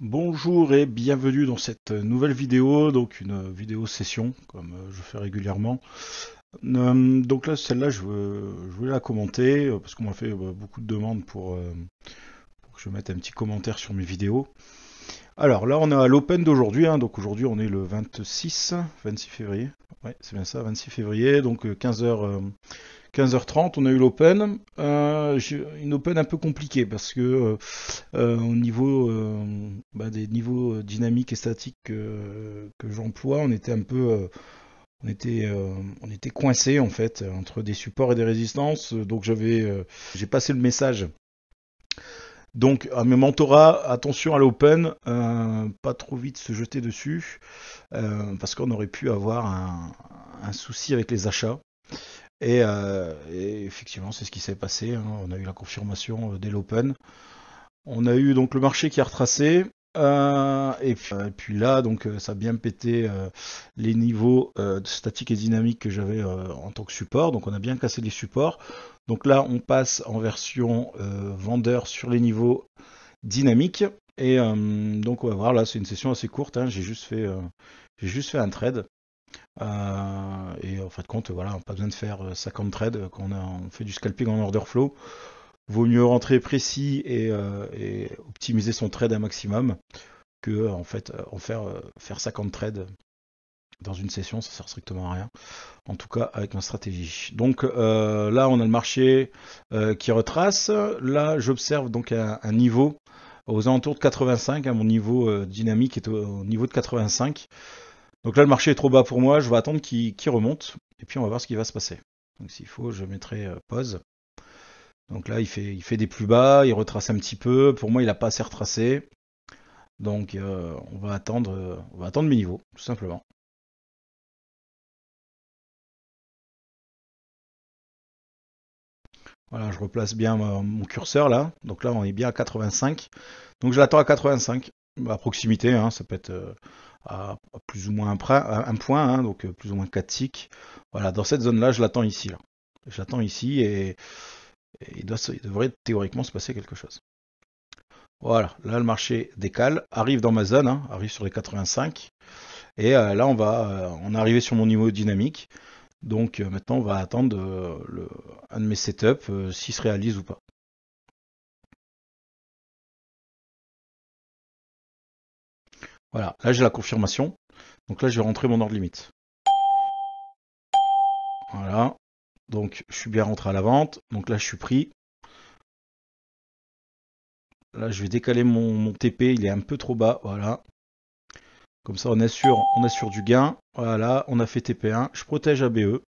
Bonjour et bienvenue dans cette nouvelle vidéo, donc une vidéo session comme je fais régulièrement. Donc là, celle-là, je voulais la commenter parce qu'on m'a fait beaucoup de demandes pour que je mette un petit commentaire sur mes vidéos. Alors là, on est à l'Open d'aujourd'hui, hein, donc aujourd'hui on est le 26 février. Ouais, c'est bien ça, 26 février, donc 15h30, on a eu l'Open. Une Open un peu compliquée parce que au niveau des niveaux dynamiques et statiques que j'emploie, on était un peu, on était coincé en fait entre des supports et des résistances. Donc j'ai passé le message. Donc à mes mentorats, attention à l'open, pas trop vite se jeter dessus, parce qu'on aurait pu avoir un souci avec les achats. Et effectivement, c'est ce qui s'est passé, hein. On a eu la confirmation dès l'open. On a eu donc le marché qui a retracé. Et puis là, donc ça a bien pété les niveaux statiques et dynamiques que j'avais en tant que support. Donc on a bien cassé les supports. Donc là, on passe en version vendeur sur les niveaux dynamiques. Et donc on va voir, là c'est une session assez courte, hein. J'ai juste fait un trade. Et en fin de compte, voilà, pas besoin de faire 50 trades quand on fait du scalping en order flow. Vaut mieux rentrer précis et optimiser son trade un maximum que en fait faire 50 trades dans une session, ça sert strictement à rien. En tout cas avec ma stratégie. Donc là on a le marché qui retrace. Là j'observe donc un niveau aux alentours de 85, hein, mon niveau dynamique est au niveau de 85. Donc là le marché est trop bas pour moi, je vais attendre qu'il remonte et puis on va voir ce qui va se passer. Donc s'il faut je mettrai pause. Donc là, il fait des plus bas, il retrace un petit peu. Pour moi, il n'a pas assez retracé. Donc on va attendre mes niveaux, tout simplement. Voilà, je replace bien mon curseur là. Donc là, on est bien à 85. Donc je l'attends à 85, à proximité, hein, ça peut être à plus ou moins un point, hein, donc plus ou moins 4 ticks. Voilà, dans cette zone-là, je l'attends ici. Là. Je l'attends ici et il devrait théoriquement se passer quelque chose. Voilà, là le marché décale, arrive dans ma zone, hein, arrive sur les 85. Et là, on est arrivé sur mon niveau dynamique. Donc maintenant, on va attendre un de mes setups, s'il se réalise ou pas. Voilà, là j'ai la confirmation. Donc là, je vais rentrer mon ordre limite. Voilà. Donc je suis bien rentré à la vente. Donc là, je suis pris. Là, je vais décaler mon TP. Il est un peu trop bas. Voilà. Comme ça, on assure du gain. Voilà, on a fait TP1. Je protège ABE.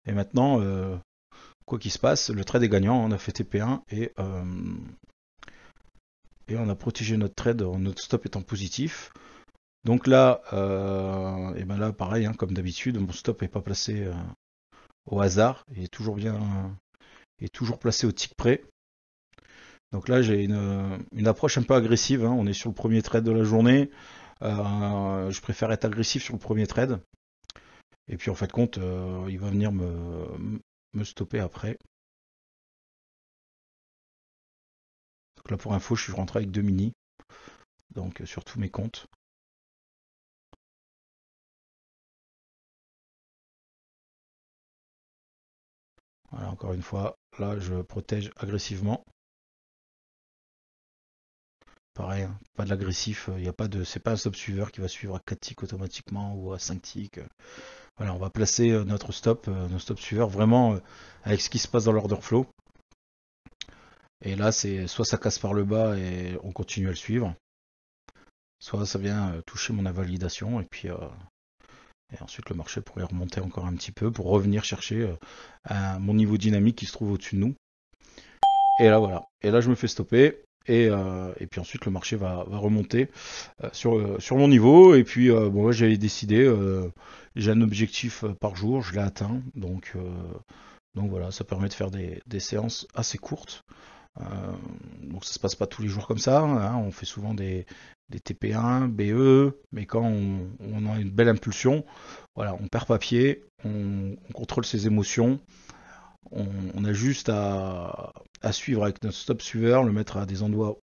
Et maintenant, quoi qu'il se passe, le trade est gagnant. On a fait TP1 et on a protégé notre trade, notre stop étant positif. Donc là, et ben là pareil, hein, comme d'habitude, mon stop n'est pas placé au hasard, il est toujours bien, il est toujours placé au tick près. Donc là, j'ai une approche un peu agressive, hein. On est sur le premier trade de la journée. Je préfère être agressif sur le premier trade. Et puis en fait de compte, il va venir me stopper après. Donc là pour info, je suis rentré avec 2 mini, donc sur tous mes comptes. Voilà, encore une fois, là je protège agressivement. Pareil, hein, pas de l'agressif, y a pas de, c'est pas un stop suiveur qui va suivre à 4 ticks automatiquement ou à 5 ticks. Voilà, on va placer nos stop suiveurs vraiment avec ce qui se passe dans l'order flow. Et là, c'est soit ça casse par le bas et on continue à le suivre, soit ça vient toucher mon invalidation et ensuite le marché pourrait remonter encore un petit peu pour revenir chercher mon niveau dynamique qui se trouve au-dessus de nous. Et là voilà. Et là je me fais stopper. Et puis ensuite le marché va remonter sur mon niveau. Et puis bon, moi j'avais décidé, j'ai un objectif par jour, je l'ai atteint. Donc voilà, ça permet de faire des séances assez courtes. Donc ça se passe pas tous les jours comme ça, hein. On fait souvent des TP1, BE, mais quand on a une belle impulsion, voilà, on perd pas pied, on contrôle ses émotions, on a juste à suivre avec notre stop suiveur, le mettre à des endroits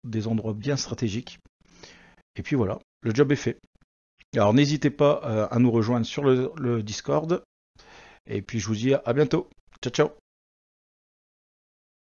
bien stratégiques. Et puis voilà, le job est fait. Alors n'hésitez pas à nous rejoindre sur le Discord. Et puis je vous dis à bientôt. Ciao ciao.